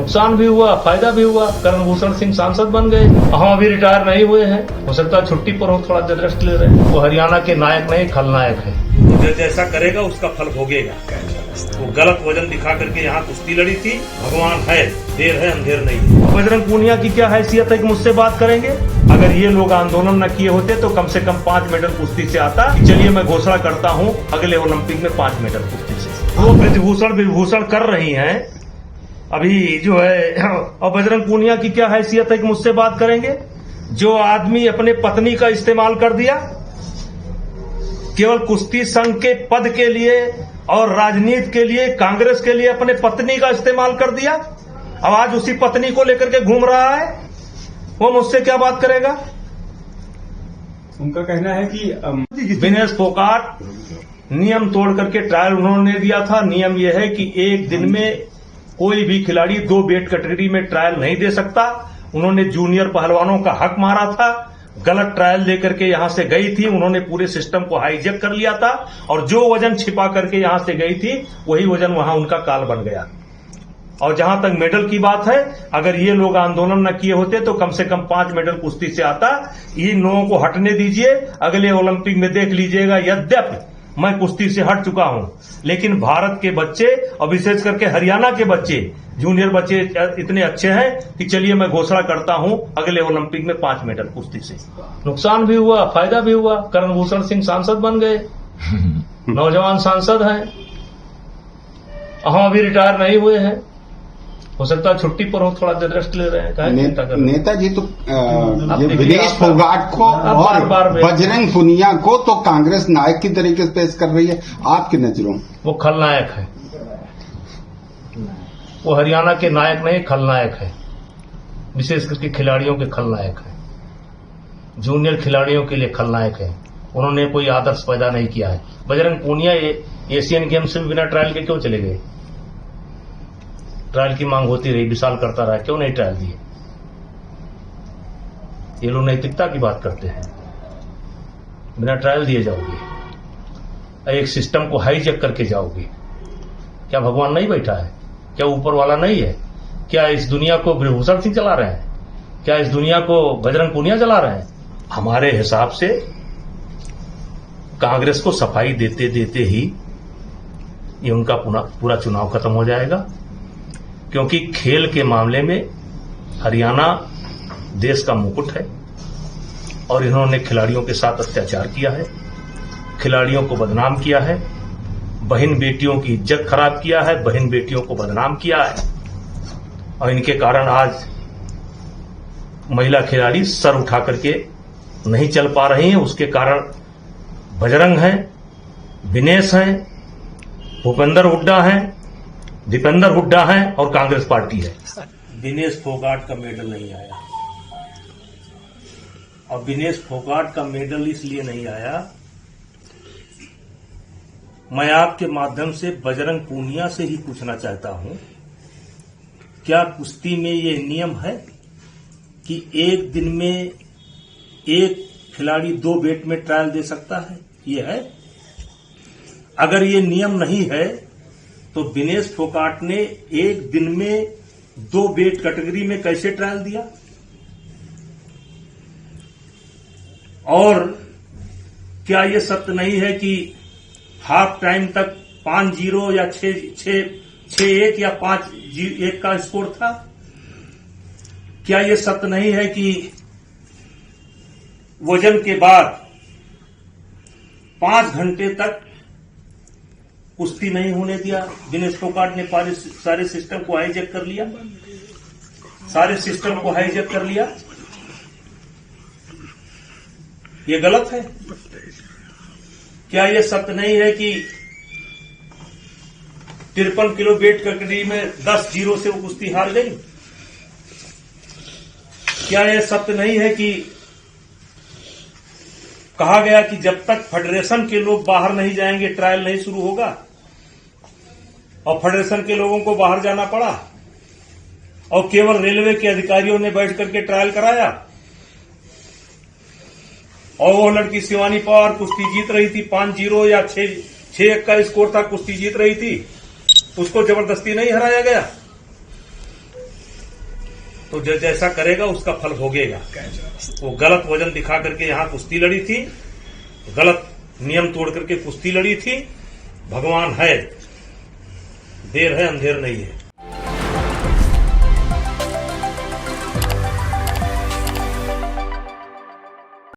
नुकसान भी हुआ, फायदा भी हुआ। करणभूषण सिंह सांसद बन गए। हम अभी रिटायर नहीं हुए हैं, हो सकता है छुट्टी पर हो, थोड़ा देर रेस्ट ले रहे हैं। वो हरियाणा के नायक नहीं, खलनायक है। जो जैसा करेगा उसका फल भोगेगा। वो गलत वजन दिखा करके यहाँ कुश्ती लड़ी थी। भगवान है, देर है अंधेर नहीं। बजरंग पूनिया की क्या हैसियत है कि मुझसे बात करेंगे? अगर ये लोग आंदोलन न किए होते तो कम से कम 5 मेडल कुश्ती से आता। चलिए मैं घोषणा करता हूँ अगले ओलंपिक में 5 मेडल कुश्ती से। वो विभूषण कर रही हैं अभी जो है। और बजरंग पूनिया की क्या हैसियत है कि मुझसे बात करेंगे? जो आदमी अपने पत्नी का इस्तेमाल कर दिया केवल कुश्ती संघ के पद के लिए और राजनीति के लिए, कांग्रेस के लिए अपने पत्नी का इस्तेमाल कर दिया, अब आज उसी पत्नी को लेकर के घूम रहा है, वो मुझसे क्या बात करेगा? उनका कहना है कि दिनेश फोगाट नियम तोड़ करके ट्रायल उन्होंने दिया था। नियम यह है कि एक दिन में कोई भी खिलाड़ी 2 वेट कैटेगरी में ट्रायल नहीं दे सकता। उन्होंने जूनियर पहलवानों का हक मारा था, गलत ट्रायल लेकर के यहां से गई थी। उन्होंने पूरे सिस्टम को हाईजैक कर लिया था और जो वजन छिपा करके यहां से गई थी वही वजन वहां उनका काल बन गया। और जहां तक मेडल की बात है, अगर ये लोग आंदोलन न किए होते तो कम से कम 5 मेडल कुश्ती से आता। इन लोगों को हटने दीजिए, अगले ओलंपिक में देख लीजिएगा। यद्यपि मैं कुश्ती से हट चुका हूं, लेकिन भारत के बच्चे और विशेष करके हरियाणा के बच्चे, जूनियर बच्चे इतने अच्छे हैं कि चलिए मैं घोषणा करता हूं अगले ओलंपिक में 5 मेडल कुश्ती से। नुकसान भी हुआ, फायदा भी हुआ। करणभूषण सिंह सांसद बन गए, नौजवान सांसद हैं। हम अभी रिटायर नहीं हुए हैं, हो सकता है छुट्टी पर हो, थोड़ा देर रेस्ट ले रहे हैं। नेताजी तो ये दिनेश फोगाट को और बजरंग पूनिया को तो कांग्रेस नायक की तरीके से पेश कर रही है, आपकी नजरों? वो खलनायक है। वो हरियाणा के नायक नहीं, खलनायक है। विशेष करके खिलाड़ियों के खलनायक है, जूनियर खिलाड़ियों के लिए खलनायक है। उन्होंने कोई आदर्श पैदा नहीं किया है। बजरंग पूनिया एशियन गेम्स में बिना ट्रायल के क्यों चले गए? ट्रायल की मांग होती रही, विशाल करता रहा, क्यों नहीं ट्रायल दिए? ये लोग नैतिकता की बात करते हैं। बिना ट्रायल दिए जाओगे, एक सिस्टम को हाईजैक करके जाओगे। क्या भगवान नहीं बैठा है? क्या ऊपर वाला नहीं है? क्या इस दुनिया को विभूषण सिंह चला रहे हैं? क्या इस दुनिया को बजरंग पूनिया चला रहे हैं? हमारे हिसाब से कांग्रेस को सफाई देते देते ही ये उनका पूरा चुनाव खत्म हो जाएगा, क्योंकि खेल के मामले में हरियाणा देश का मुकुट है और इन्होंने खिलाड़ियों के साथ अत्याचार किया है, खिलाड़ियों को बदनाम किया है, बहन बेटियों की इज्जत खराब किया है, बहन बेटियों को बदनाम किया है। और इनके कारण आज महिला खिलाड़ी सर उठा करके नहीं चल पा रही हैं। उसके कारण बजरंग हैं, दिनेश हैं, भूपेंद्र हुड्डा हैं, दीपेंद्र हुड्डा हैं और कांग्रेस पार्टी है। दिनेश फोगाट का मेडल नहीं आया, और दिनेश फोगाट का मेडल इसलिए नहीं आया, मैं आपके माध्यम से बजरंग पूनिया से ही पूछना चाहता हूं, क्या कुश्ती में ये नियम है कि एक दिन में एक खिलाड़ी 2 वेट में ट्रायल दे सकता है? ये है? अगर ये नियम नहीं है तो दिनेश फोगाट ने एक दिन में 2 वेट कैटेगरी में कैसे ट्रायल दिया? और क्या यह सत्य नहीं है कि हाफ टाइम तक 5-0 या 6-1 या 5-1 का स्कोर था? क्या यह सत्य नहीं है कि वजन के बाद 5 घंटे तक कुश्ती नहीं होने दिया? दिनेश फोगाट ने सारे सिस्टम को हाईजैक कर लिया, सारे सिस्टम को हाईजैक कर लिया। ये गलत है? क्या यह सत्य नहीं है कि 53 किलो वेट कैटेगरी में 10-0 से वो कुश्ती हार गई? क्या यह सत्य नहीं है कि कहा गया कि जब तक फेडरेशन के लोग बाहर नहीं जाएंगे ट्रायल नहीं शुरू होगा, और फेडरेशन के लोगों को बाहर जाना पड़ा और केवल रेलवे के अधिकारियों ने बैठ करके ट्रायल कराया? और वो लड़की शिवानी पवार कुश्ती जीत रही थी, 5-0 या 6-1 का स्कोर था, कुश्ती जीत रही थी, उसको जबरदस्ती नहीं हराया गया। तो जैसा करेगा उसका फल भोगेगा। वो गलत वजन दिखा करके यहाँ कुश्ती लड़ी थी, गलत नियम तोड़ करके कुश्ती लड़ी थी। भगवान है, देर है अंधेर नहीं है।